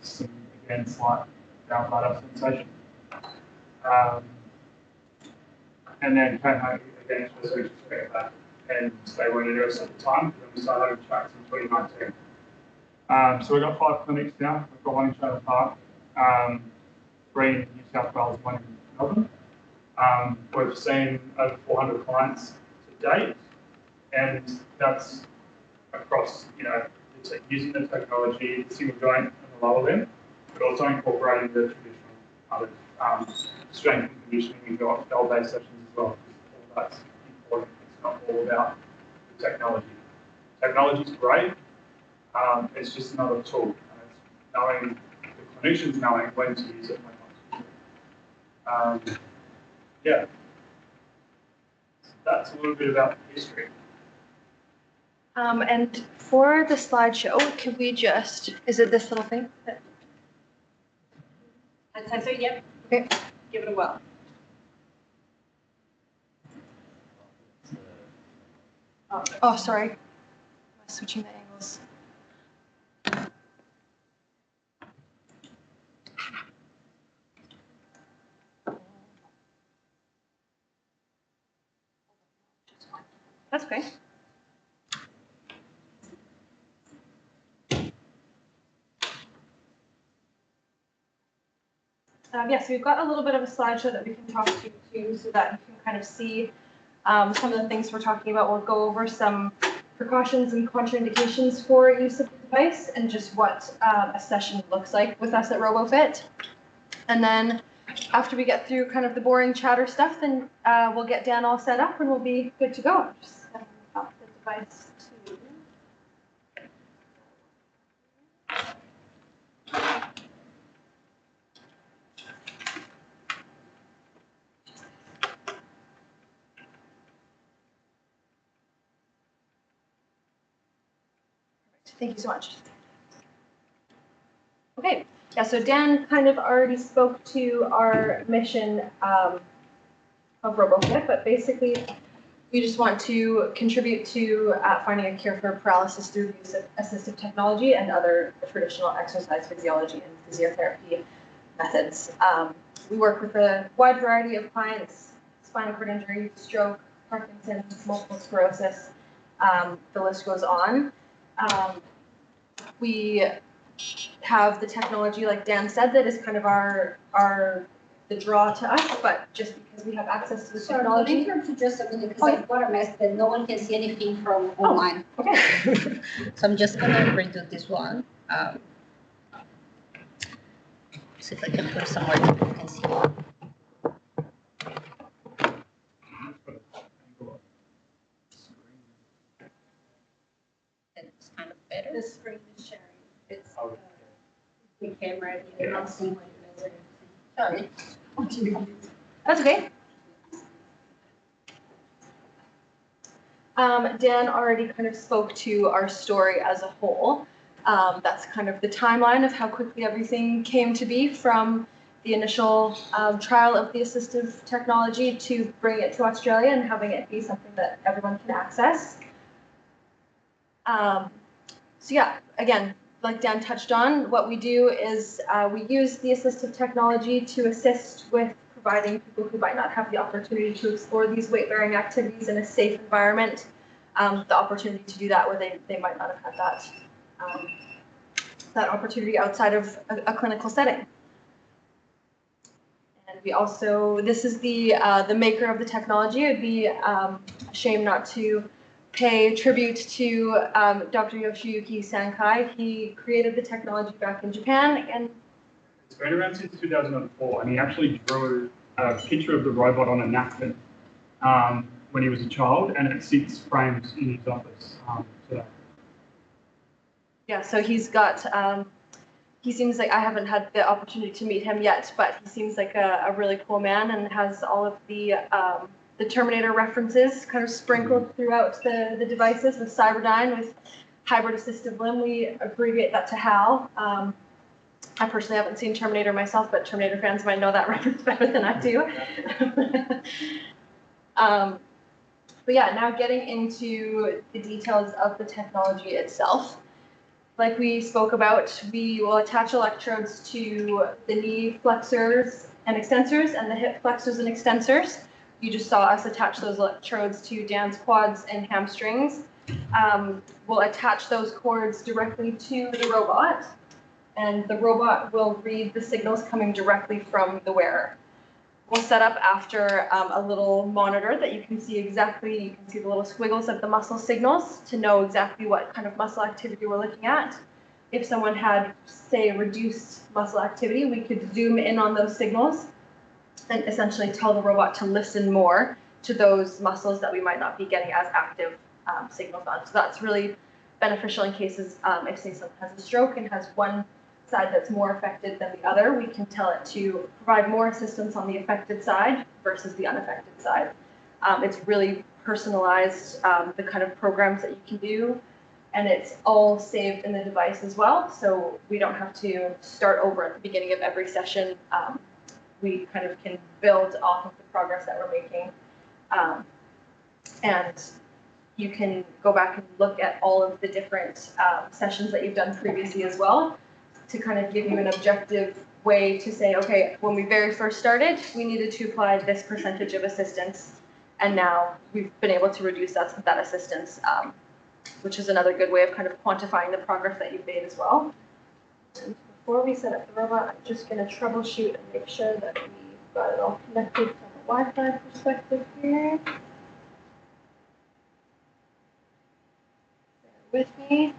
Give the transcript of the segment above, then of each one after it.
Some, again, slight down bladder sensation. And then came home again to the straight back, and they weren't interested at the time. And we started having tracks in 2019. So we've got 5 clinics now. We've got 1 in Chatham Park, 3 in New South Wales, 1 in Melbourne. We've seen over 400 clients to date, and that's across, using the technology, the single joint and the lower limb, but also incorporating the traditional other strength and conditioning and goal-based sessions as well. All that's important. It's not all about the technology. Technology is great. It's just another tool. And it's knowing the clinicians knowing when to use it and when not to use it. Yeah. So that's a little bit about the history. And for the slideshow, could we just, is it this little thing? That's sensor, yep. Okay. Give it a whirl. Oh, sorry. I'm switching the angles. That's okay. Yeah, so we've got a little bit of a slideshow that we can talk to too, so that you can kind of see some of the things we're talking about. We'll go over some precautions and contraindications for use of the device and just what a session looks like with us at RoboFit. And then after we get through kind of the boring chatter stuff, then we'll get Dan all set up and we'll be good to go. Just setting up the device too. Thank you so much. Okay, yeah, so Dan kind of already spoke to our mission of RoboFit, but basically we just want to contribute to finding a cure for paralysis through the use of assistive technology and other traditional exercise physiology and physiotherapy methods. We work with a wide variety of clients: spinal cord injury, stroke, Parkinson's, multiple sclerosis, the list goes on. We have the technology, like Dan said, that is kind of the draw to us, but just because we have access to the technology. Sorry, can I just a minute, because I've got a mess that no one can see anything from online. Okay. So I'm just gonna redo this one. See if I can put somewhere that you can see. It's kind of better. The screen is sharing. It's The camera, you're not seeing what you guys are doing. Sorry. what you use. That's okay. Dan already kind of spoke to our story as a whole. That's kind of the timeline of how quickly everything came to be from the initial trial of the assistive technology to bring it to Australia and having it be something that everyone can access. So yeah, again, like Dan touched on, what we do is we use the assistive technology to assist with providing people who might not have the opportunity to explore these weight-bearing activities in a safe environment, the opportunity to do that where they might not have had that opportunity outside of a clinical setting. And we also, this is the maker of the technology. It'd be a shame not to pay tribute to Dr. Yoshiyuki Sankai. He created the technology back in Japan, and it's been around since 2004, and he actually drew a picture of the robot on a napkin when he was a child, and it sits framed in his office today. Yeah, so he's got, he seems like, I haven't had the opportunity to meet him yet, but he seems like a really cool man and has all of the Terminator references kind of sprinkled throughout the devices with Cyberdyne, with hybrid assistive limb. We abbreviate that to HAL. I personally haven't seen Terminator myself, but Terminator fans might know that reference better than I do. But yeah, now getting into the details of the technology itself. like we spoke about, we will attach electrodes to the knee flexors and extensors and the hip flexors and extensors. You just saw us attach those electrodes to Dan's quads and hamstrings. We'll attach those cords directly to the robot, and the robot will read the signals coming directly from the wearer. We'll set up after a little monitor that you can see exactly, you can see the little squiggles of the muscle signals to know exactly what kind of muscle activity we're looking at. If someone had, say, reduced muscle activity, we could zoom in on those signals and essentially tell the robot to listen more to those muscles that we might not be getting as active signals on. So that's really beneficial in cases if, say, someone has a stroke and has one side that's more affected than the other, we can tell it to provide more assistance on the affected side versus the unaffected side. It's really personalized, the kind of programs that you can do, and it's all saved in the device as well, so we don't have to start over at the beginning of every session. We kind of can build off of the progress that we're making, and you can go back and look at all of the different sessions that you've done previously as well, to kind of give you an objective way to say, okay, when we very first started, we needed to apply this percentage of assistance, and now we've been able to reduce that assistance, which is another good way of kind of quantifying the progress that you've made as well. And before we set up the robot, I'm just going to troubleshoot and make sure that we've got it all connected from a Wi-Fi perspective here. Bear with me.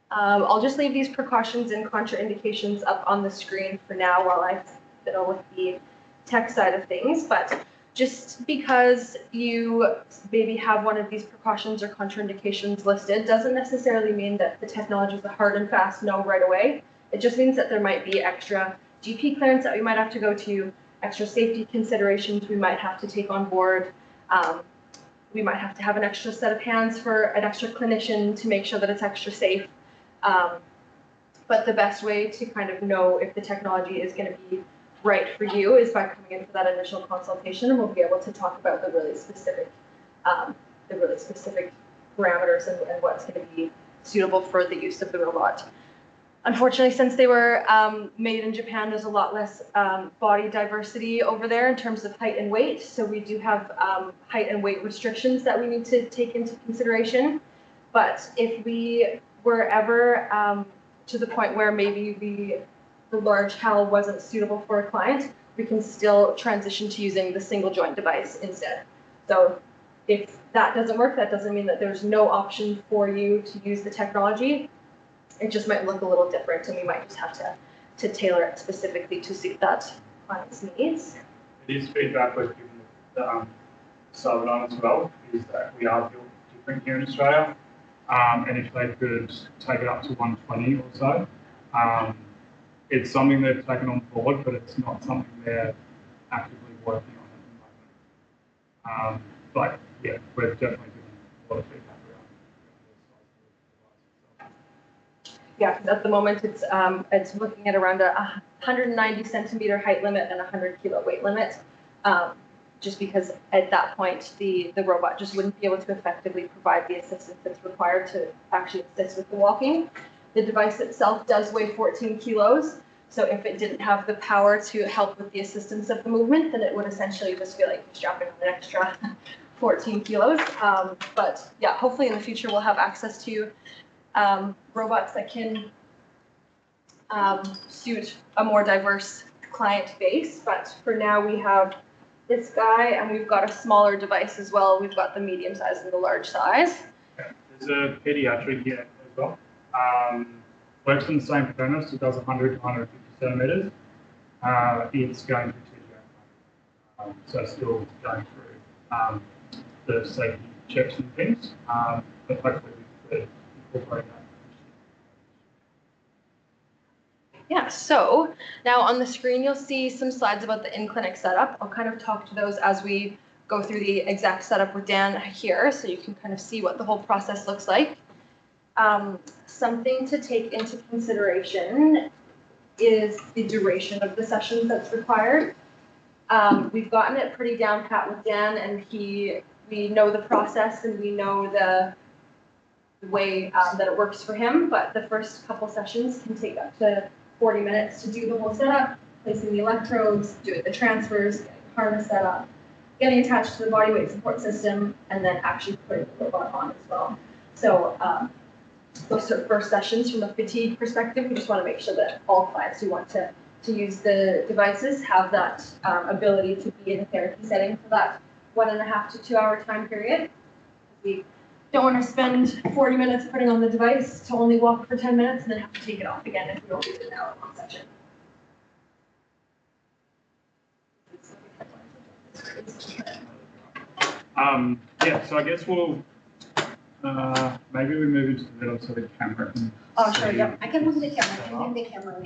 I'll just leave these precautions and contraindications up on the screen for now while I fiddle with the tech side of things, but just because you maybe have one of these precautions or contraindications listed doesn't necessarily mean that the technology is a hard and fast no right away. It just means that there might be extra GP clearance that we might have to go to, extra safety considerations we might have to take on board. We might have to have an extra set of hands for an extra clinician to make sure that it's extra safe. But the best way to kind of know if the technology is going to be right for you is by coming in for that initial consultation, and we'll be able to talk about the really specific parameters and what's going to be suitable for the use of the robot. Unfortunately, since they were made in Japan, there's a lot less body diversity over there in terms of height and weight. So we do have height and weight restrictions that we need to take into consideration. But if we were ever to the point where maybe the large HAL wasn't suitable for a client, we can still transition to using the single joint device instead. So if that doesn't work, that doesn't mean that there's no option for you to use the technology. It just might look a little different, and we might just have to tailor it specifically to suit that client's needs. It is feedback we've given the Salvador as well, is that we are built different here in Australia. And if they could take it up to 120 or so, it's something they've taken on board, but it's not something they're actively working on at the moment. But yeah, we're definitely given a lot of feedback around the size of the device. Yeah, because at the moment it's looking at around a 190 centimeter height limit and a 100 kilo weight limit. Just because at that point the robot just wouldn't be able to effectively provide the assistance that's required to actually assist with the walking. The device itself does weigh 14 kilos, so if it didn't have the power to help with the assistance of the movement, then it would essentially just feel like you're strapping on an extra 14 kilos. But yeah, hopefully in the future we'll have access to robots that can suit a more diverse client base. But for now we have this guy, and we've got a smaller device as well. We've got the medium size and the large size. Yeah. There's a pediatric here as well. Works on the same premise. It does 100 to 150 centimeters. It's going through TGA, so still going through the safety checks and things. But hopefully we could incorporate that. Yeah, so now on the screen you'll see some slides about the in-clinic setup. I'll kind of talk to those as we go through the exact setup with Dan here, so you can kind of see what the whole process looks like. Something to take into consideration is the duration of the sessions that's required. We've gotten it pretty down pat with Dan, and we know the process, and we know the way that it works for him, but the first couple sessions can take up to 40 minutes to do the whole setup, placing the electrodes, doing the transfers, getting the harness set up, getting attached to the body weight support system, and then actually putting the robot on as well. So those are first sessions from a fatigue perspective. We just want to make sure that all clients who want to use the devices have that ability to be in a therapy setting for that 1.5 to 2 hour time period. We don't want to spend 40 minutes putting on the device to only walk for 10 minutes and then have to take it off again if we don't do it in an hour-long session. Yeah, so I guess we'll maybe we move into the middle so the camera can. Oh, sure, see. yep. I can move the camera, I can move the camera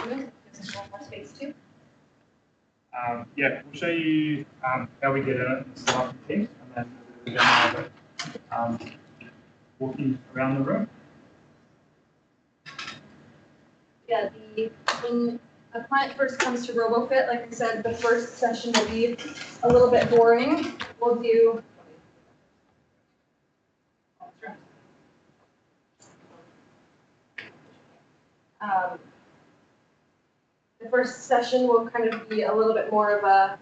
link. Space too. Yeah, we'll show you how we get in it and start the things, and then we're going to have it walking around the room. Yeah, when a client first comes to RoboFit, like I said, the first session will be a little bit boring. We'll do the first session will kind of be a little bit more of a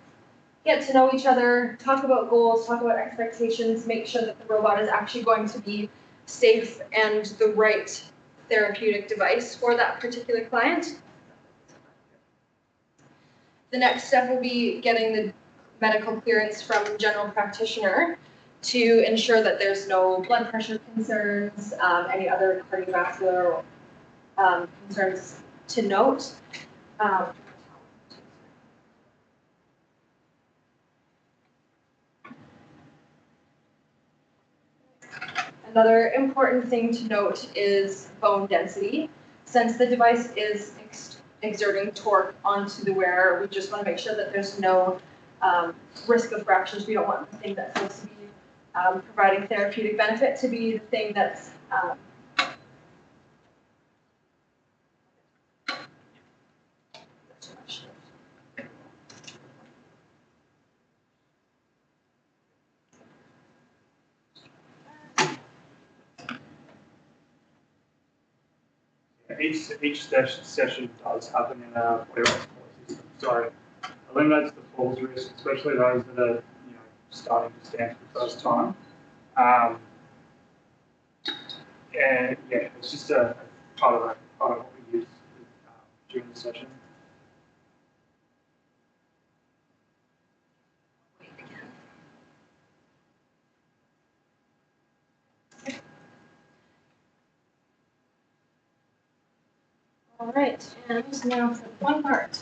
get to know each other, talk about goals, talk about expectations, make sure that the robot is actually going to be safe and the right therapeutic device for that particular client. The next step will be getting the medical clearance from general practitioner to ensure that there's no blood pressure concerns, any other cardiovascular concerns to note. Another important thing to note is bone density. Since the device is exerting torque onto the wearer, we just want to make sure that there's no risk of fractures. We don't want the thing that's supposed to be providing therapeutic benefit to be the thing that's Each session does happen in a clear support system, so eliminates the falls risk, especially those that are starting to stand for the first time. And yeah, it's just a part of what we use during the session. all right. And now for the fun part.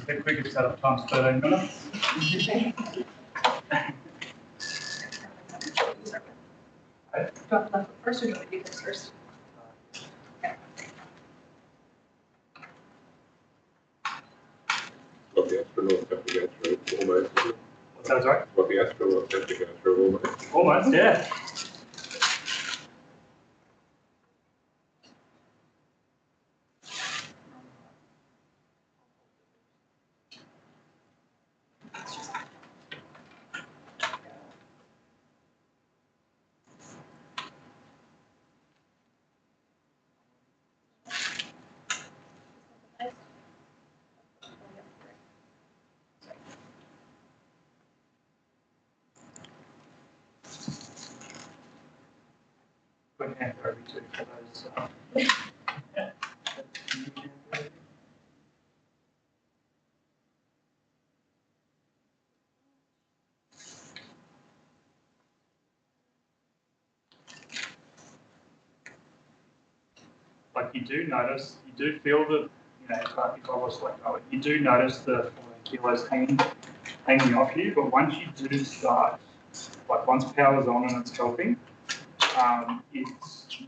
The quickest setup time's 13 minutes. Drop left foot first, or do you want to do this first? What the astronauts have to go through almost. What's that, sorry? What the astronauts have to go through almost. Almost, yeah. Put hand over to for those. Like you do notice, you do feel that, if I was like, oh, you do notice the 14 kilos hanging off you, but once you do start, like once power's on and it's helping, you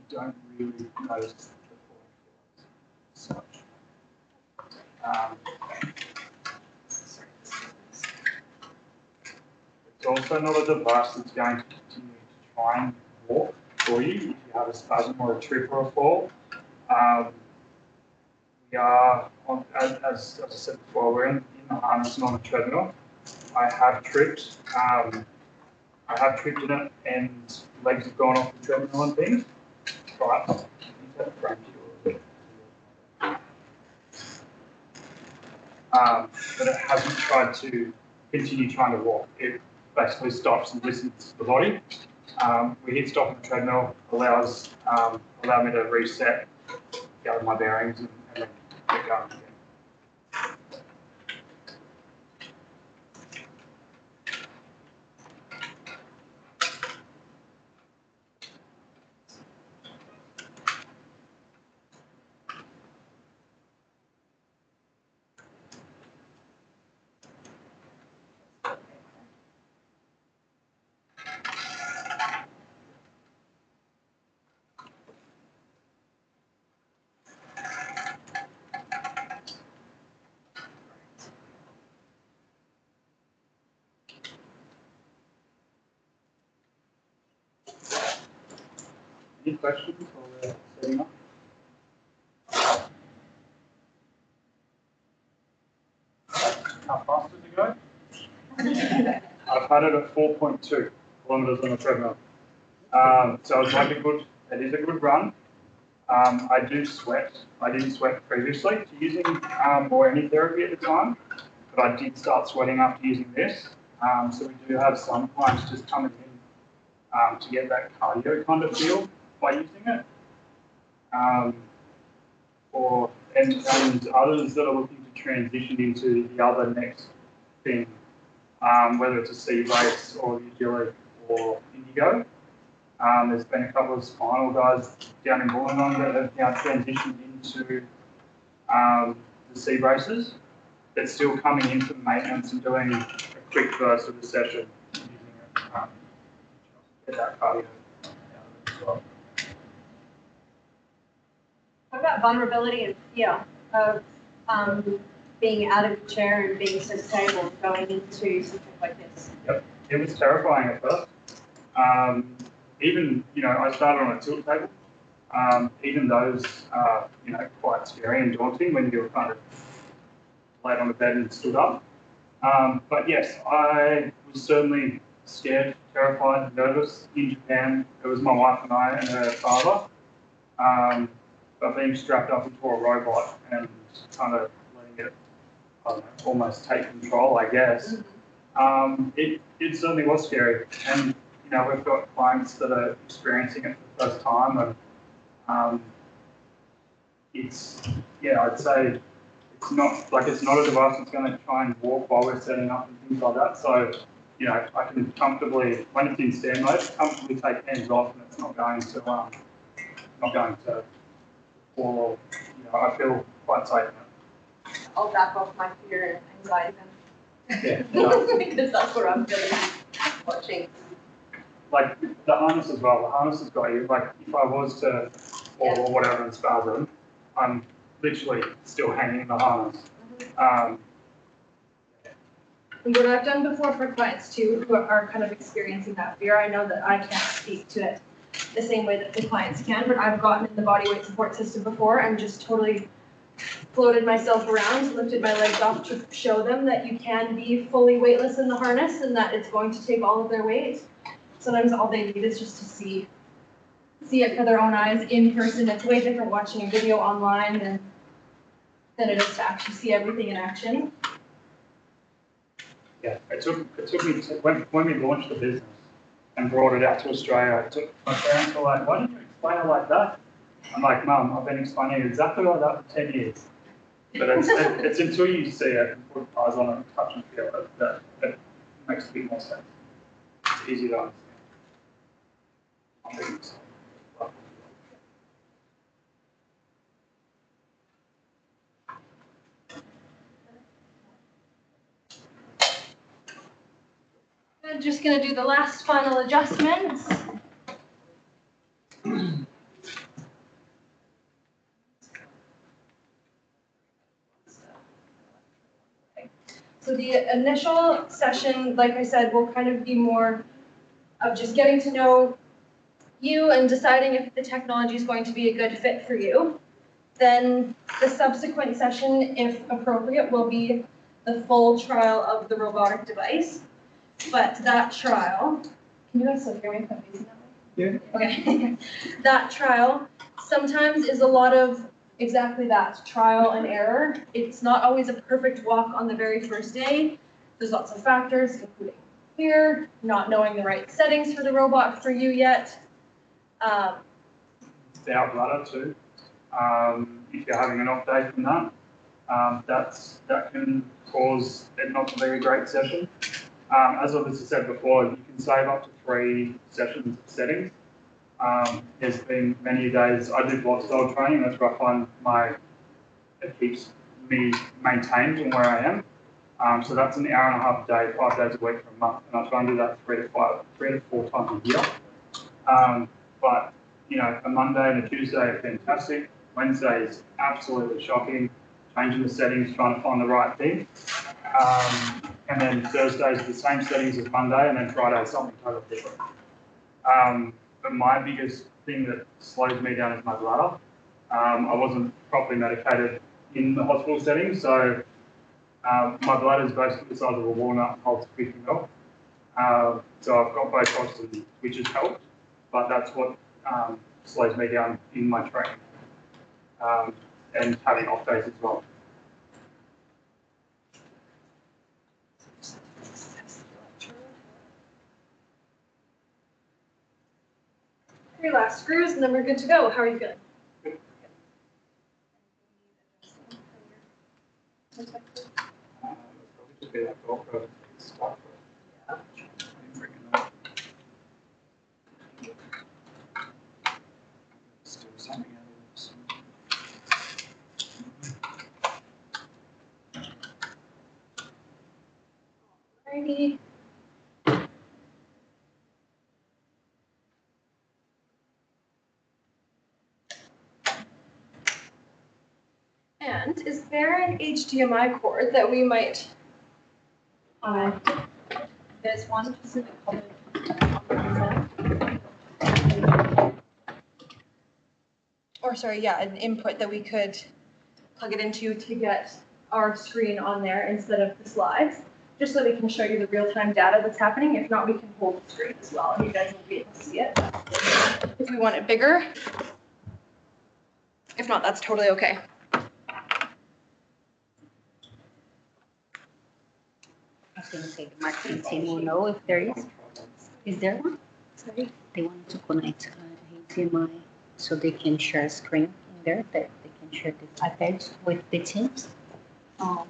don't really notice the 14 kilos. So, it's also not a device that's going to continue to try and walk for you if you have a spasm or a trip or a fall. We are, as I said before, we're in the harness and on the treadmill. I have tripped in it and legs have gone off the treadmill and things. But but it hasn't tried to continue trying to walk. It basically stops and listens to the body. We hit stop on the treadmill, allow me to reset, gather my bearings, and then get going again. Any questions while we're setting up? How fast does it go? I've had it at 4.2 kilometers on the treadmill. So it's like it is a good run. I do sweat. I didn't sweat previously to using or any therapy at the time, but I did start sweating after using this. So we do have some clients just coming in to get that cardio kind of feel by using it. And others that are looking to transition into the other next thing, whether it's a C race or the agility or indigo. There's been a couple of spinal guys down in Wollongong that have now transitioned into the C races. That's still coming into maintenance and doing a quick burst of the session using it. Get that cardio out of it as well. What about vulnerability and fear of being out of the chair and being so stable going into something like this? Yep, it was terrifying at first. Even, I started on a tilt table. Even those are, quite scary and daunting when you're kind of laid on the bed and stood up. But yes, I was certainly scared, terrified, nervous in Japan. It was my wife and I and her father. But being strapped up into a robot and kind of letting it, almost take control, I guess. It certainly was scary. And, we've got clients that are experiencing it for the first time. And I'd say it's not a device that's going to try and walk while we're setting up and things like that. So, I can comfortably, when it's in stand mode, comfortably take hands off and it's not going to fall or, I feel quite safe now. I'll back off my fear and anxiety Yeah. then. Because that's what I'm feeling watching. Like the harness as well. The harness has got you. Like if I was to fall or whatever and spasm, I'm literally still hanging in the harness. And what I've done before for clients too, who are kind of experiencing that fear, I know that I can't speak to it the same way that the clients can, but I've gotten in the body weight support system before and just totally floated myself around, lifted my legs off to show them that you can be fully weightless in the harness and that it's going to take all of their weight. Sometimes all they need is just to see it for their own eyes in person. It's way different watching a video online than it is to actually see everything in action. Yeah, it took me when we launched the business and brought it out to Australia. My parents were like, "Why didn't you explain it like that?" I'm like, "Mum, I've been explaining it exactly like that for 10 years." But it's until you see it and put eyes on it and touch and feel it that it makes a bit more sense. It's easy to understand. I'm just going to do the last final adjustments. So the initial session, like I said, will kind of be more of just getting to know you and deciding if the technology is going to be a good fit for you, then the subsequent session, if appropriate, will be the full trial of the robotic device. But that trial, can you guys still hear me if I'm facing that way? Yeah. Okay. That trial sometimes is a lot of exactly that, trial and error. It's not always a perfect walk on the very first day. There's lots of factors, including fear, not knowing the right settings for the robot for you yet. The out bladder too. If you're having an off day from that, that can cause it not to be a great session. As obviously said before, you can save up to 3 sessions of settings. There's been many days I do block style training. That's where I find it keeps me maintained in where I am. So that's an hour and a half a day, 5 days a week for a month, and I try and do that 3 to 4 times a year. But you know, a Monday and a Tuesday are fantastic. Wednesday is absolutely shocking. Changing the settings, trying to find the right thing. And then Thursdays are the same settings as Monday, and then Friday is something totally different. But my biggest thing that slows me down is my bladder. I wasn't properly medicated in the hospital setting, so my bladder is basically the size of a walnut and holds 50 ml. So I've got both options, which has helped, but that's what slows me down in my training, and having off days as well. Three last screws and then we're good to go. How are you feeling? Just be that goal for stuff. Still something else. Alrighty. And is there an HDMI cord that we might? There's one just in the cupboard. Or sorry, yeah, an input that we could plug it into to get our screen on there instead of the slides, just so we can show you the real-time data that's happening. If not, we can hold the screen as well, and you guys will be able to see it. If we want it bigger. If not, that's totally okay. I was going to say the marketing team will know if there is. Is there one? Sorry. They want to connect HDMI so they can share a screen in there, that they can share the iPads with the teams. HDMI.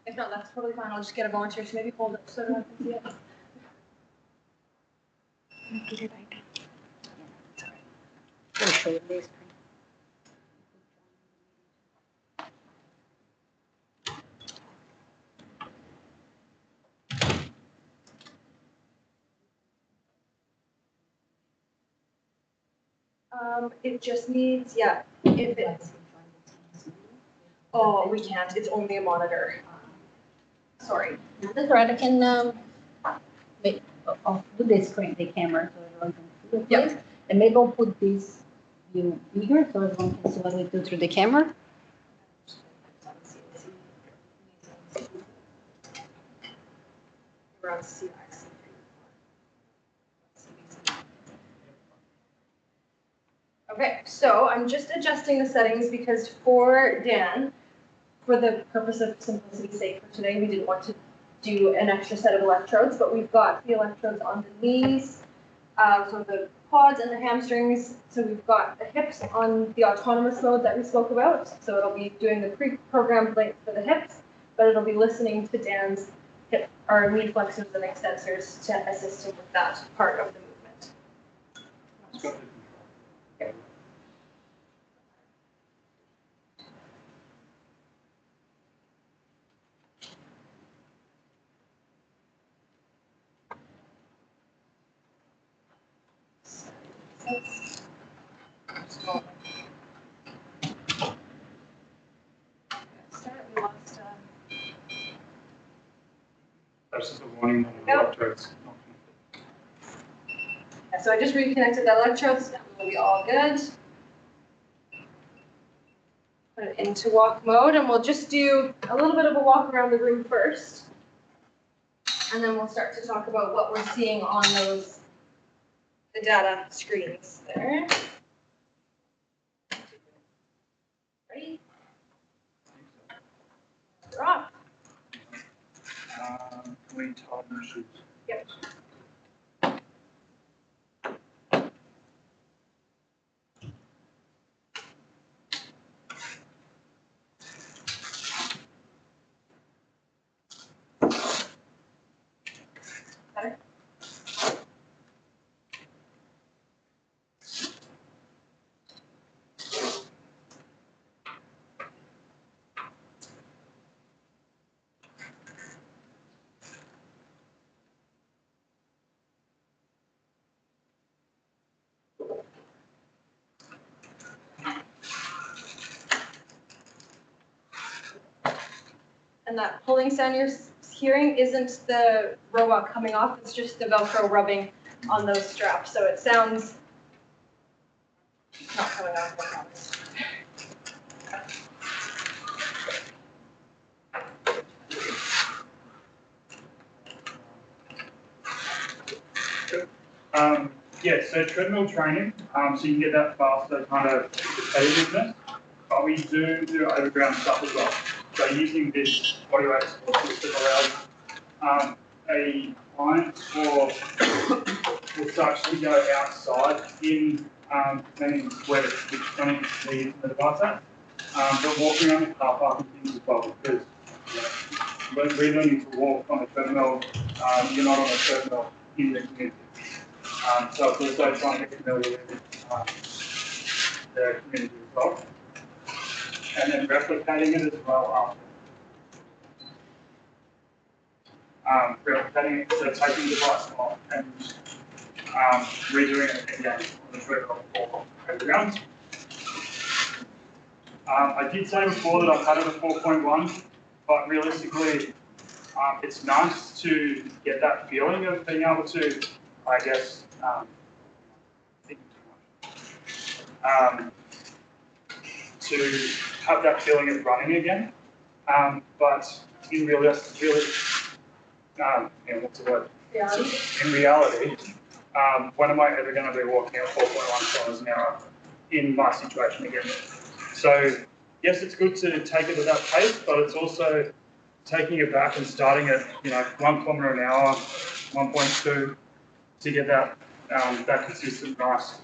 If not, that's totally fine. I'll just get a volunteer to maybe hold it so everyone can see it. Get it right. Yeah, that's all right. We'll show you this. It just needs, yeah, if it's, oh, we can't, it's only a monitor. Sorry. That's all right. I can do the screen, the camera, so everyone can see it. Yep. And maybe I'll put this view bigger so everyone can see what we do through the camera. We're on CI. Okay, so I'm just adjusting the settings because for Dan, for the purpose of simplicity's sake for today, we didn't want to do an extra set of electrodes, but we've got the electrodes on the knees, so the quads and the hamstrings. So we've got the hips on the autonomous mode that we spoke about. So it'll be doing the pre-programmed length for the hips, but it'll be listening to Dan's hip or knee flexors and extensors to assist him with that part of the movement. That's just a warning that the electrodes not connected. so I just reconnected the electrodes, that will be all good. Put it into walk mode, and we'll just do a little bit of a walk around the room first. And then we'll start to talk about what we're seeing on the data screens there. Ready? You're off. We tie my shoes. Yep. Better? And that pulling sound you're hearing isn't the robot coming off, it's just the Velcro rubbing on those straps. So it sounds not coming off, I promise. Yeah, so treadmill training, so you can get that faster kind of competitiveness, but we do overground stuff as well. So using this body weight support system allows a client or such to go outside in meaning where the clinic is the device at, but walking around the car park and things as well, because when we're learning to walk on a treadmill, you're not on a treadmill in the community. So it's also trying to get familiar with the community as well. And then replicating it as well after. Replicating it, so taking the device off and redoing it again on the treadmill for 8 rounds. I did say before that I've had it at 4.1, but realistically, it's nice to get that feeling of being able to, I guess, to have that feeling of running again. But in reality, what's the word? Reality. In reality, when am I ever going to be walking at 4.1 kilometers an hour in my situation again? So yes, it's good to take it at that pace, but it's also taking it back and starting at 1 kilometer an hour, 1.2 to get that that consistent nice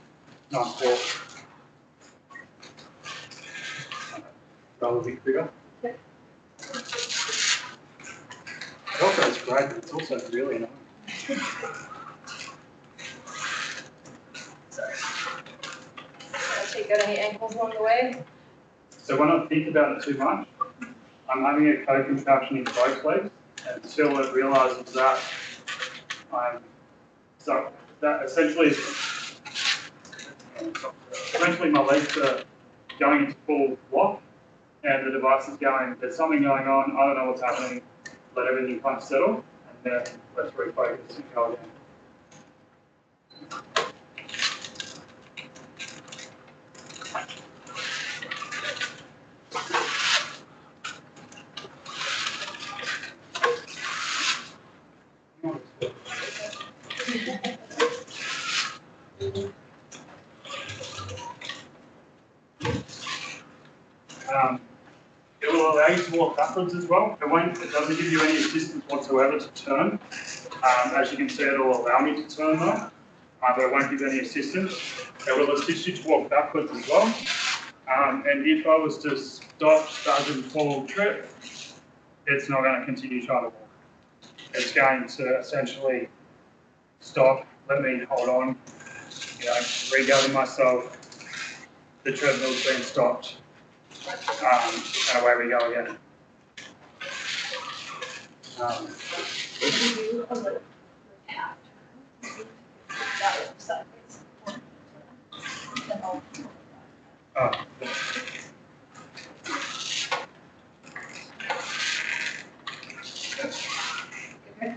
walk. That'll be bigger. Okay. Also, it's great, but it's also really annoying. Sorry. I'll take out any ankles along the way. So when I think about it too much, I'm having a co-contraction in both legs until it realises that that essentially my legs are going into full lock and the device is going, there's something going on, I don't know what's happening, let everything kind of settle, and then let's refocus and go again. It will allow you to walk backwards as well. It doesn't give you any assistance whatsoever to turn. As you can see, it will allow me to turn though, but it won't give any assistance. It will assist you to walk backwards as well. And if I was to stop, spasm, fall, trip, it's not going to continue trying to walk. It's going to essentially stop, let me hold on, regather myself. The treadmill's been stopped. And away we go again. Do a little half turn. That way sideways. Oh. Okay.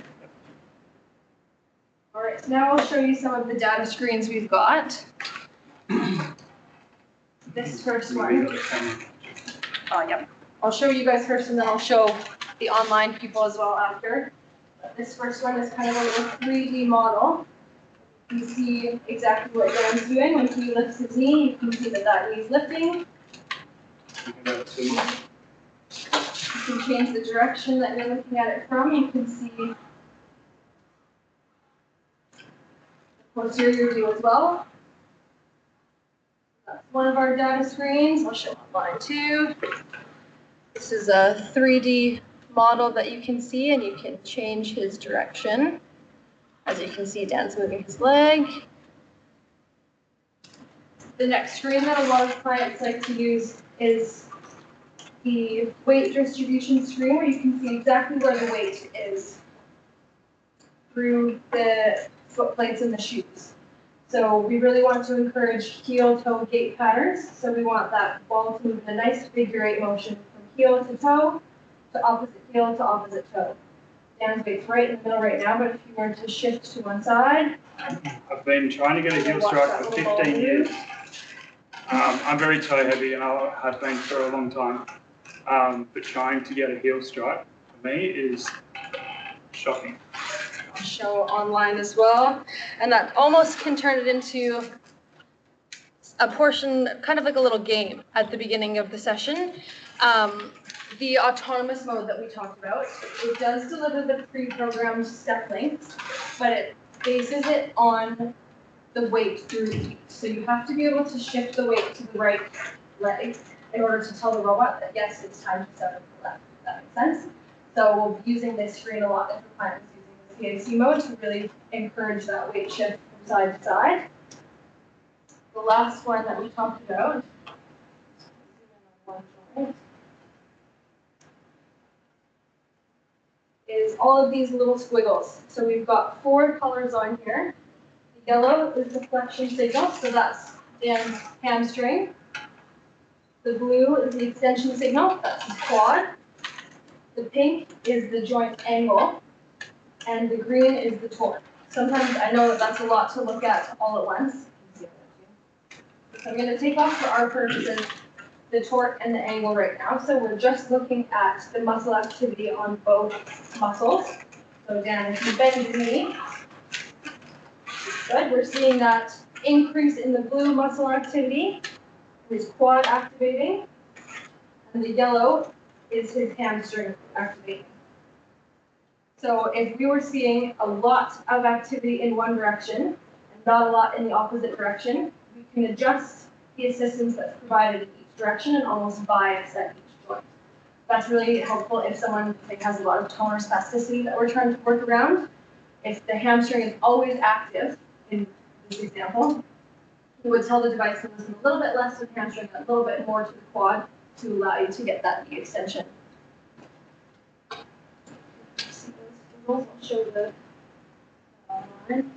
All right. now I'll show you some of the data screens we've got. This first one. Yep. I'll show you guys first and then I'll show the online people as well after. But this first one is kind of a little 3D model. You can see exactly what Dan's doing. When he lifts his knee, you can see that that knee's lifting. You can change the direction that you're looking at it from. You can see the posterior view as well. That's one of our data screens. I'll show online too. This is a 3D model that you can see, and you can change his direction. As you can see, Dan's moving his leg. The next screen that a lot of clients like to use is the weight distribution screen, where you can see exactly where the weight is through the foot plates and the shoes. So we really want to encourage heel-toe gait patterns. So we want that ball to move in a nice figure 8 motion from heel to toe, to opposite heel to opposite toe. Dan's weight's right in the middle right now, but if you were to shift to one side. I've been trying to get a heel strike for 15 years. I'm very toe heavy and I have been for a long time. But trying to get a heel strike for me is shocking. I'll show online as well. And that almost can turn it into a portion, kind of like a little game at the beginning of the session. The autonomous mode that we talked about, it does deliver the pre-programmed step lengths, but it bases it on the weight through the feet. So you have to be able to shift the weight to the right leg in order to tell the robot that yes, it's time to step up the left, if that makes sense. So we'll be using this screen a lot if the client is using the CAC mode to really encourage that weight shift from side to side. The last one that we talked about is all of these little squiggles. So we've got 4 colors on here. The yellow is the flexion signal, so that's Dan's hamstring. The blue is the extension signal, that's his quad. The pink is the joint angle, and the green is the torque. Sometimes I know that that's a lot to look at all at once. So I'm going to take off for our purposes the torque and the angle right now. So we're just looking at the muscle activity on both muscles. So Dan, if you bend your knee, good. We're seeing that increase in the blue muscle activity, his quad activating, and the yellow is his hamstring activating. So if we were seeing a lot of activity in one direction and not a lot in the opposite direction, we can adjust the assistance that's provided in each direction and almost bias at each joint. That's really helpful if someone has a lot of tone or spasticity that we're trying to work around. If the hamstring is always active, in this example, we would tell the device to listen a little bit less to the hamstring, a little bit more to the quad to allow you to get that knee extension. I'll show the online.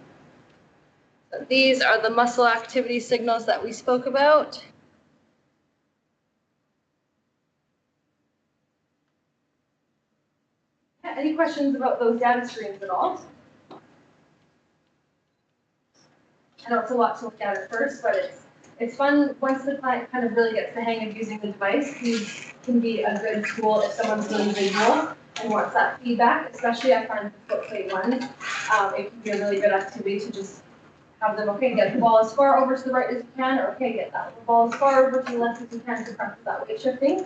So these are the muscle activity signals that we spoke about. Yeah, any questions about those data streams at all? I know it's a lot to look at at first, but it's fun once the client kind of really gets the hang of using the device. These can be a good tool if someone's really visual and wants that feedback, especially I find the foot plate ones. It can be a really good activity to just have them, okay, get the ball as far over to the right as you can, or okay, get that ball as far over to the left as you can to practice that weight shifting.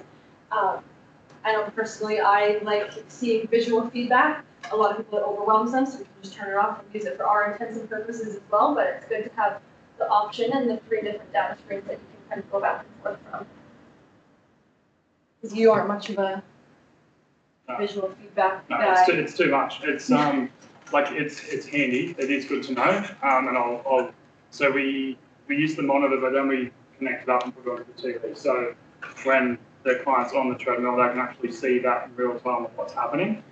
I know personally I like seeing visual feedback. A lot of people it overwhelms them, so we can just turn it off and use it for our intents and purposes as well, but it's good to have the option and the 3 different data streams that you can kind of go back and forth from. Because you aren't much of a visual feedback guy. It's too much. It's like it's handy. It is good to know. And so we use the monitor, but then we connect it up and put it onto the TV. So when the client's on the treadmill, they can actually see that in real time of what's happening.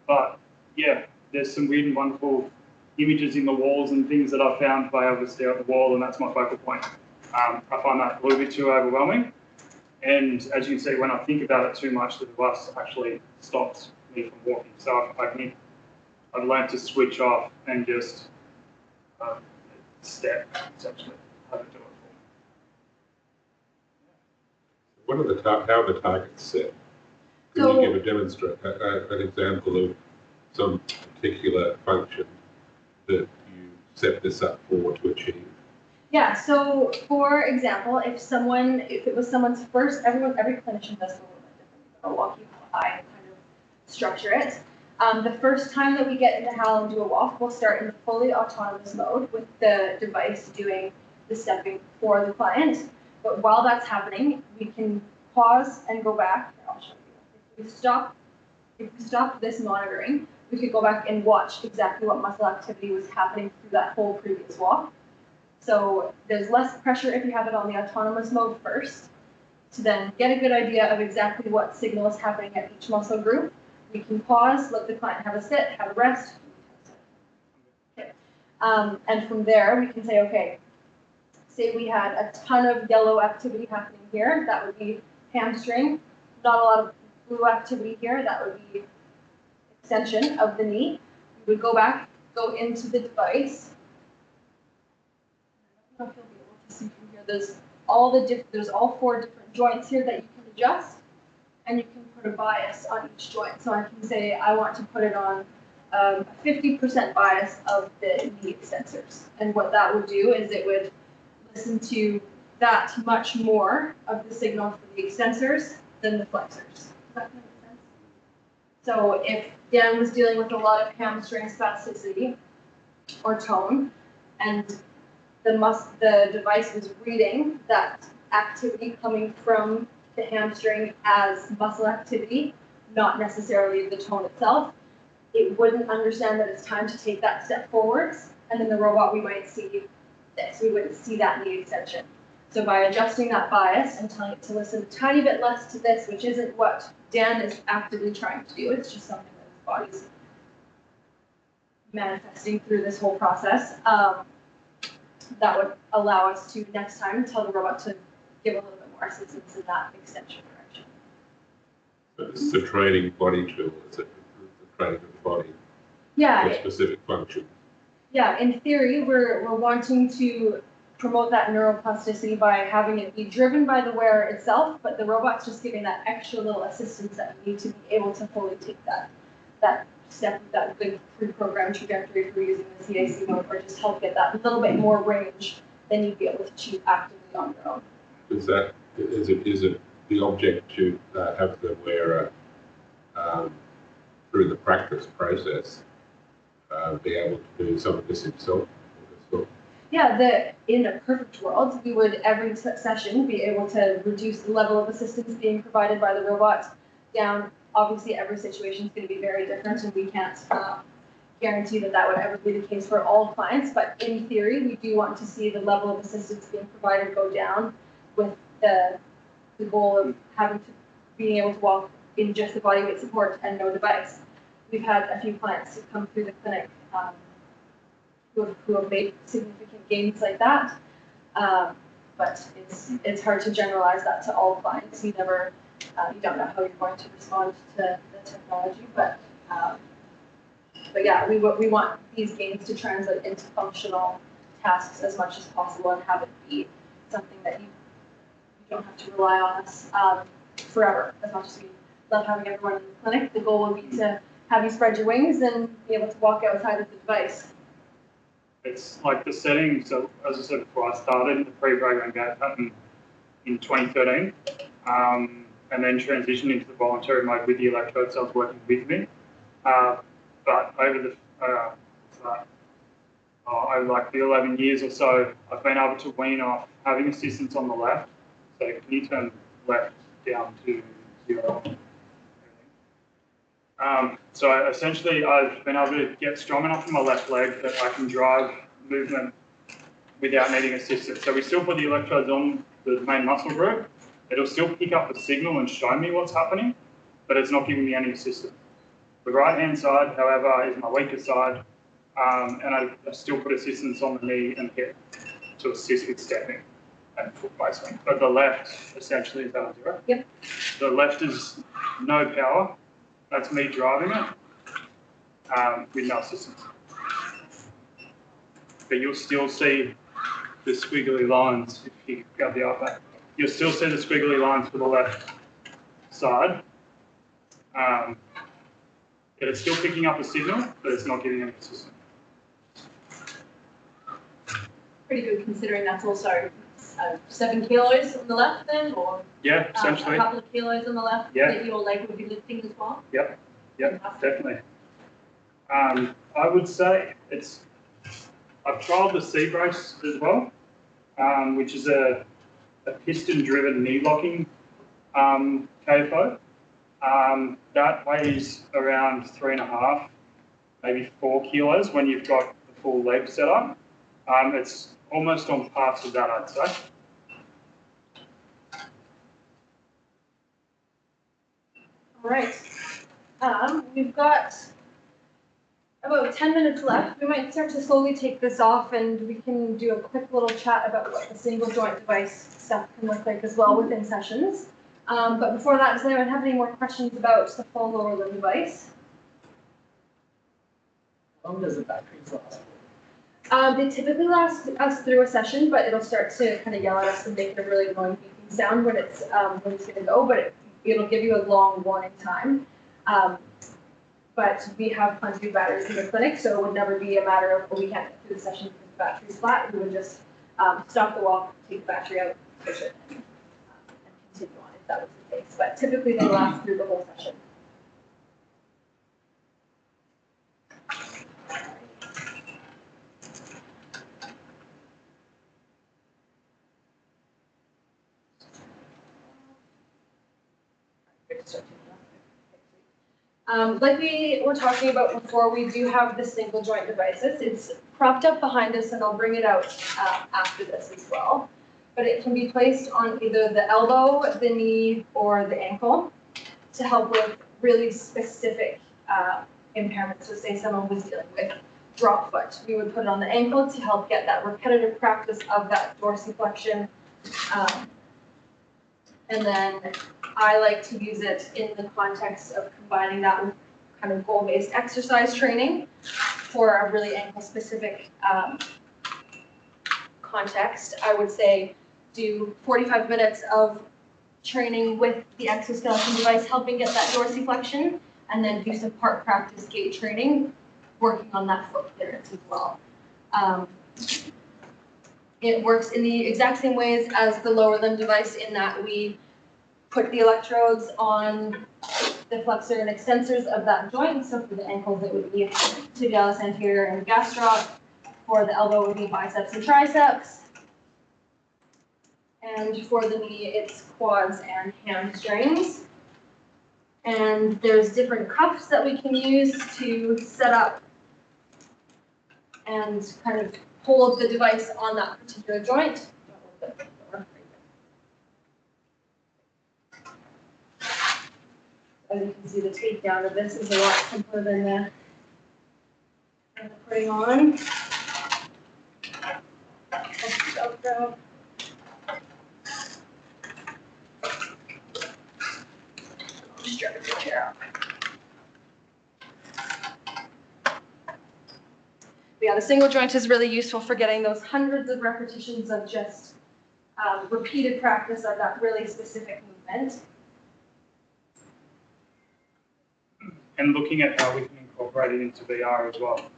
But yeah, there's some weird and wonderful images in the walls and things that I've found by able to stare at the wall, and that's my focal point. I find that a little bit too overwhelming. And as you can see, when I think about it too much, the device actually stops me from walking. So I can I've learned to switch off and just step, essentially, how to do it for me. What are how are the targets set? Can So- you give an example of some particular function that you set this up for to achieve? Yeah, so for example, if it was someone's first, every clinician does it a little bit differently, but I'll walk you how I kind of structure it. The first time that we get into Hal and do a walk, we'll start in the fully autonomous mode with the device doing the stepping for the client. But while that's happening, we can pause and go back. I'll show you. If we stop this monitoring, we could go back and watch exactly what muscle activity was happening through that whole previous walk. So there's less pressure if you have it on the autonomous mode first, to then get a good idea of exactly what signal is happening at each muscle group. We can pause, let the client have a sit, have a rest. Okay. And from there, we can say, okay, say we had a ton of yellow activity happening here, that would be hamstring. Not a lot of blue activity here, that would be extension of the knee. We would go back, go into the device. I don't know if you'll be able to see from here. There's all 4 different joints here that you can adjust, and you can put a bias on each joint. So I can say I want to put it on a 50% bias of the knee extensors, and what that would do is it would listen to that much more of the signal for the extensors than the flexors. Does that make sense? So if Dan was dealing with a lot of hamstring spasticity or tone, and the device was reading that activity coming from the hamstring as muscle activity, not necessarily the tone itself, it wouldn't understand that it's time to take that step forwards, and then the robot, we might see this. We wouldn't see that knee extension. So by adjusting that bias and telling it to listen a tiny bit less to this, which isn't what Dan is actively trying to do, it's just something that his body's manifesting through this whole process, that would allow us to next time tell the robot to give a little bit more assistance in that extension direction. So this is a training body tool, it's a training of the body Yeah, for specific function. yeah. In theory, we're wanting to promote that neuroplasticity by having it be driven by the wearer itself, but the robot's just giving that extra little assistance that we need to be able to fully take that step, that good pre-programmed trajectory for using the CAC mode, or just help get that little bit more range than you'd be able to achieve actively on your own. Is it the object to have the wearer through the practice process be able to do some of this himself? Yeah, in a perfect world, we would every session be able to reduce the level of assistance being provided by the robot down. Obviously, every situation is going to be very different, and we can't guarantee that that would ever be the case for all clients. But in theory, we do want to see the level of assistance being provided go down, with the goal of being able to walk in just the body weight support and no device. We've had a few clients who come through the clinic who have made significant gains like that, but it's hard to generalize that to all clients. You don't know how you're going to respond to the technology, but yeah, we want these gains to translate into functional tasks as much as possible, and have it be something that you don't have to rely on us forever. As much as we love having everyone in the clinic, the goal would be to have you spread your wings and be able to walk outside of the device. It's like the setting, so as I said before, I started the pre-programmed gait pattern in 2013, and then transitioned into the voluntary mode with the electrode cells working with me. But over like the 11 years or so, I've been able to wean off having assistance on the left. So can you turn left down to 0? So essentially, I've been able to get strong enough in my left leg that I can drive movement without needing assistance. So we still put the electrodes on the main muscle group. It'll still pick up the signal and show me what's happening, but it's not giving me any assistance. The right-hand side, however, is my weaker side, and I still put assistance on the knee and hip to assist with stepping and foot placement. But the left, essentially, is at 0. Yep. The left is no power. That's me driving it. with no assistance. But you'll still see the squiggly lines if you grab the iPad. You'll still see the squiggly lines for the left side. It's still picking up a signal, but it's not giving any assistance. Pretty good considering that's also 7 kilos on the left then, or Yeah, essentially. a couple of kilos on the left that your leg would be lifting as well. Yep, definitely. I would say I've trialled the C brace as well, which is a piston-driven knee locking KFO. That weighs around 3.5, maybe 4 kilos when you've got the full leg set up. It's almost on par with that, I'd say. All right. We've got about 10 minutes left. We might start to slowly take this off and we can do a quick little chat about what the single joint device stuff can look like as well within sessions. But before that, does anyone have any more questions about the full lower limb device? How long does the batteries last? They typically last us through a session, but it'll start to kind of yell at us and make a really annoying beeping sound when it's going to go, but it'll give you a long warning time. But we have plenty of batteries in the clinic, so it would never be a matter of, we can't get through the session because the battery's flat. We would just stop the walk, take the battery out, push it, and continue on if that was the case. But typically they last through the whole session. Like we were talking about before, we do have the single joint devices. It's propped up behind us, and I'll bring it out after this as well. But it can be placed on either the elbow, the knee, or the ankle to help with really specific impairments. So say someone was dealing with drop foot, we would put it on the ankle to help get that repetitive practice of that dorsiflexion. And then I like to use it in the context of combining that with kind of goal-based exercise training for a really ankle-specific context. I would say do 45 minutes of training with the exoskeleton device, helping get that dorsiflexion, and then do some part practice gait training, working on that foot clearance as well. It works in the exact same ways as the lower limb device in that we put the electrodes on the flexor and extensors of that joint. So for the ankles, it would be tibialis anterior and gastroc. For the elbow, it would be biceps and triceps. And for the knee, it's quads and hamstrings. And there's different cuffs that we can use to set up and kind of hold the device on that particular joint. As you can see, the takedown of this is a lot simpler than the putting on. Velcro. Strap your chair up. Yeah, the single joint is really useful for getting those hundreds of repetitions of just repeated practice of that really specific movement. And looking at how we can incorporate it into VR as well.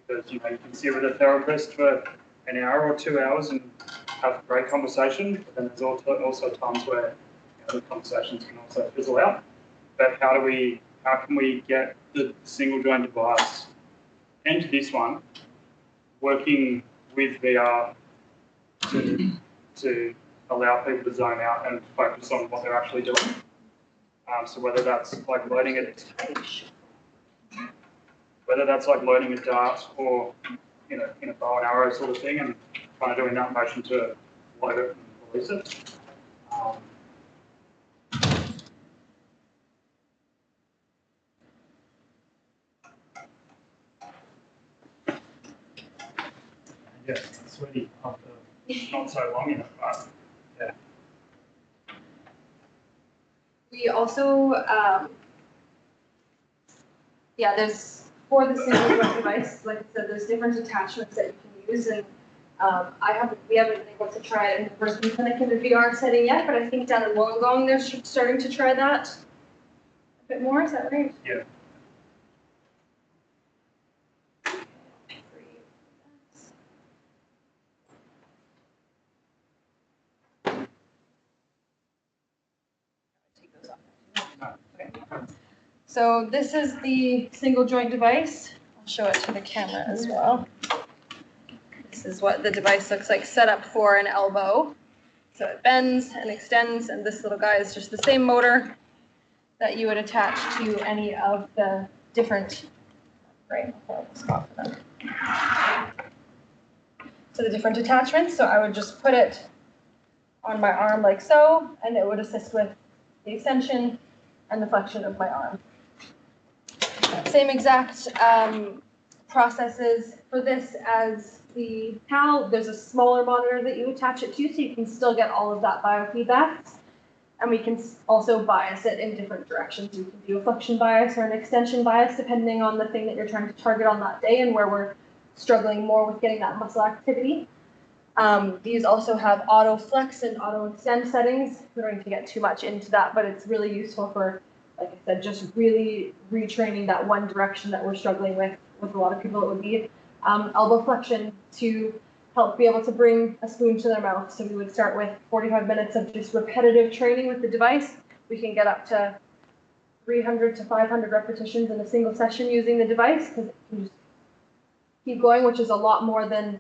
Because, you can sit with a therapist for an hour or 2 hours and have a great conversation, but then there's also times where the conversations can also fizzle out. But how can we get the single joint device and this one working with VR to allow people to zone out and focus on what they're actually doing. So whether that's like loading a dart or in a bow and arrow sort of thing, and kind of doing that motion to load it and release it. Yeah, it's sweaty after not so long in it, but yeah. We also, there's for the single joint device, like I said, there's different attachments that you can use, and we haven't been able to try it in the person clinic in the VR setting yet, but I think down in Wollongong they're starting to try that a bit more. Is that right? Yeah. So this is the single joint device. I'll show it to the camera as well. This is what the device looks like set up for an elbow. So it bends and extends, and this little guy is just the same motor that you would attach to any of the different, right, spot for them. So the different attachments, so I would just put it on my arm like so, and it would assist with the extension and the flexion of my arm. Same exact processes for this as the PAL. There's a smaller monitor that you attach it to, so you can still get all of that biofeedback. And we can also bias it in different directions. You can do a flexion bias or an extension bias, depending on the thing that you're trying to target on that day and where we're struggling more with getting that muscle activity. These also have auto flex and auto extend settings. We don't need to get too much into that, but it's really useful for, like I said, just really retraining that one direction that we're struggling with a lot of people. It would be elbow flexion to help be able to bring a spoon to their mouth. So we would start with 45 minutes of just repetitive training with the device. We can get up to 300 to 500 repetitions in a single session using the device, because it can just keep going, which is a lot more than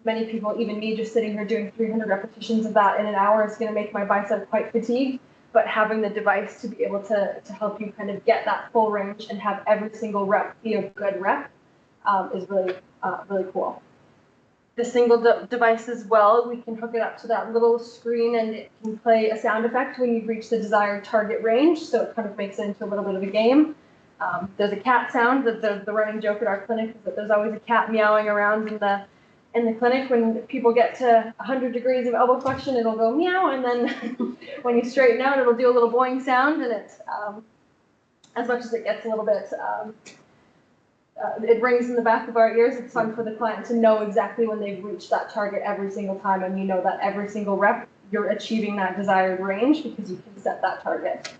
many people, even me, just sitting here doing 300 repetitions of that in an hour is going to make my bicep quite fatigued. But having the device to be able to help you kind of get that full range and have every single rep be a good rep is really, really cool. The single device as well, we can hook it up to that little screen and it can play a sound effect when you reach the desired target range. So it kind of makes it into a little bit of a game. There's a cat sound. That the running joke at our clinic is that there's always a cat meowing around in the clinic. When people get to 100 degrees of elbow flexion, it'll go meow, and then when you straighten out, it'll do a little boing sound, and it's as much as it gets a little bit, it rings in the back of our ears. It's fun for the client to know exactly when they've reached that target every single time, and you know that every single rep you're achieving that desired range because you can set that target.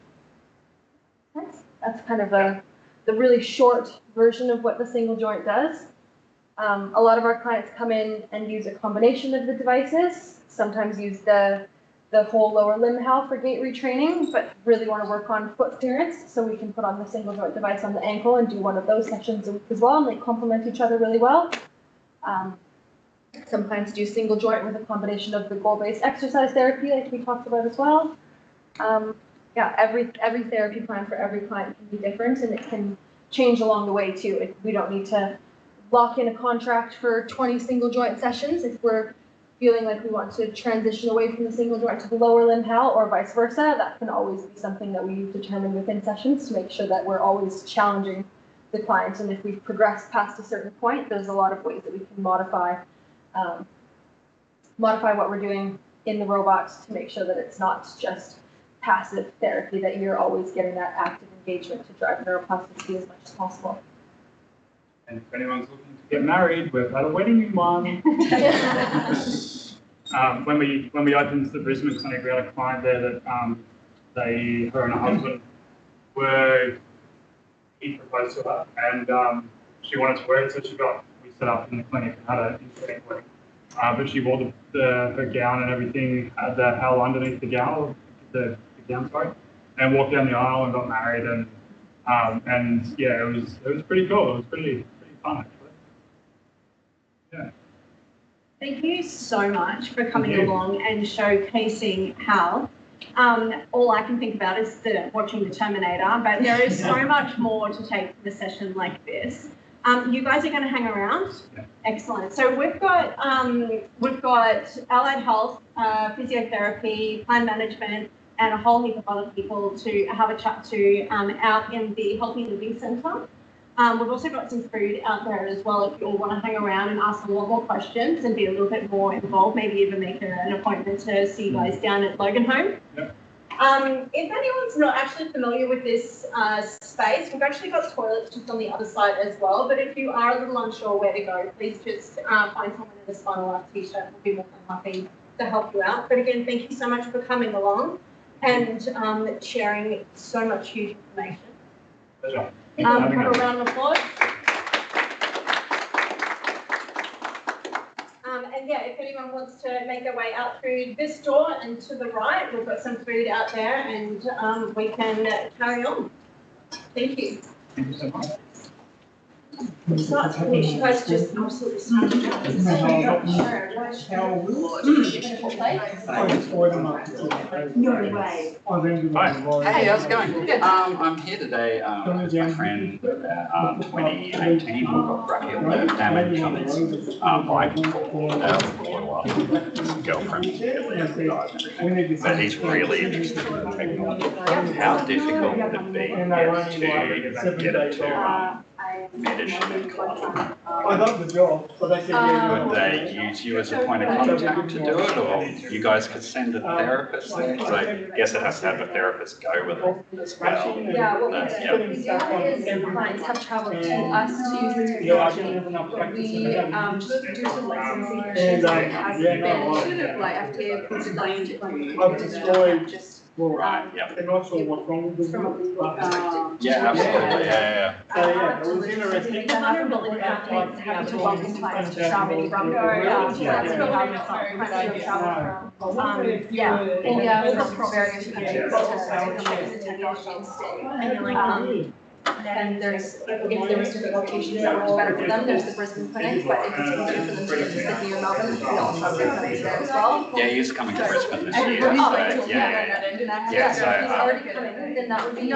That's kind of the really short version of what the single joint does. A lot of our clients come in and use a combination of the devices, sometimes use the whole lower limb HAL for gait retraining, but really want to work on foot clearance, so we can put on the single joint device on the ankle and do one of those sessions a week as well, and they complement each other really well. Some clients do single joint with a combination of the goal-based exercise therapy like we talked about as well. Yeah, every therapy plan for every client can be different, and it can change along the way too. We don't need to lock in a contract for 20 single joint sessions. If we're feeling like we want to transition away from the single joint to the lower limb HAL or vice versa, that can always be something that we determine within sessions to make sure that we're always challenging the client. And if we've progressed past a certain point, there's a lot of ways that we can modify what we're doing in the robots to make sure that it's not just passive therapy, that you're always getting that active engagement to drive neuroplasticity as much as possible. And if anyone's looking to get married, we've had a wedding in one. When we opened the Brisbane clinic, we had a client there that her and her husband he proposed to her, and she wanted to wear it, so we set up in the clinic and had an interesting wedding. But she wore her gown and everything, had the HAL underneath the gown, the gown, sorry, and walked down the aisle and got married, and yeah, it was pretty cool. It was pretty fun, actually. Yeah. Thank you so much for coming along and showcasing HAL. All I can think about is watching the Terminator, but there is so much more to take from a session like this. You guys are going to hang around? Yeah. Excellent. So we've got allied health, physiotherapy, plan management, and a whole heap of other people to have a chat to out in the Healthy Living Centre. We've also got some food out there as well if you all want to hang around and ask a lot more questions and be a little bit more involved, maybe even make an appointment to see you guys down at Logan Home. Yep. If anyone's not actually familiar with this space, we've actually got toilets just on the other side as well. But if you are a little unsure where to go, please just find someone in a Spinal Life t-shirt. We'll be more than happy to help you out. But again, thank you so much for coming along and sharing so much huge information. Pleasure. Have a round of applause. And yeah, if anyone wants to make their way out through this door and to the right, we've got some food out there and we can carry on. Thank you. Thank you so much. Start to finish, you guys just absolutely smashed it. No way. Hi. Hey, how's it going? I'm here today with my friend. 2018, we got brachial damage on his bike for a little while. His girlfriend died. But he's really interested in technology. How difficult would it be to get it to medicine? I love the job, so they can Would they use you as a point of contact to do it, or you guys could send a therapist there? Because I guess it has to have a therapist go with it as well. Yeah, what But, we do is clients have traveled to us to use the technology, but we just due to licensing issues, it hasn't been like FDA approved enough to just Right, yeah. They're not sure what's wrong with from a them. legal perspective. Yeah, absolutely, yeah. So yeah, it was interesting. But we're happy to welcome clients to travel from, that's really how we kind of travel from. Yeah, from various countries to the technology and stay. And there's, if there's different locations that work better for them, there's the Brisbane clinic, but if it's easier for them to get to Sydney or Melbourne, we also have clinics there as well. Yeah, he's coming to Brisbane this year, Oh, so yeah. yeah, So, so if he's already coming, then that would be,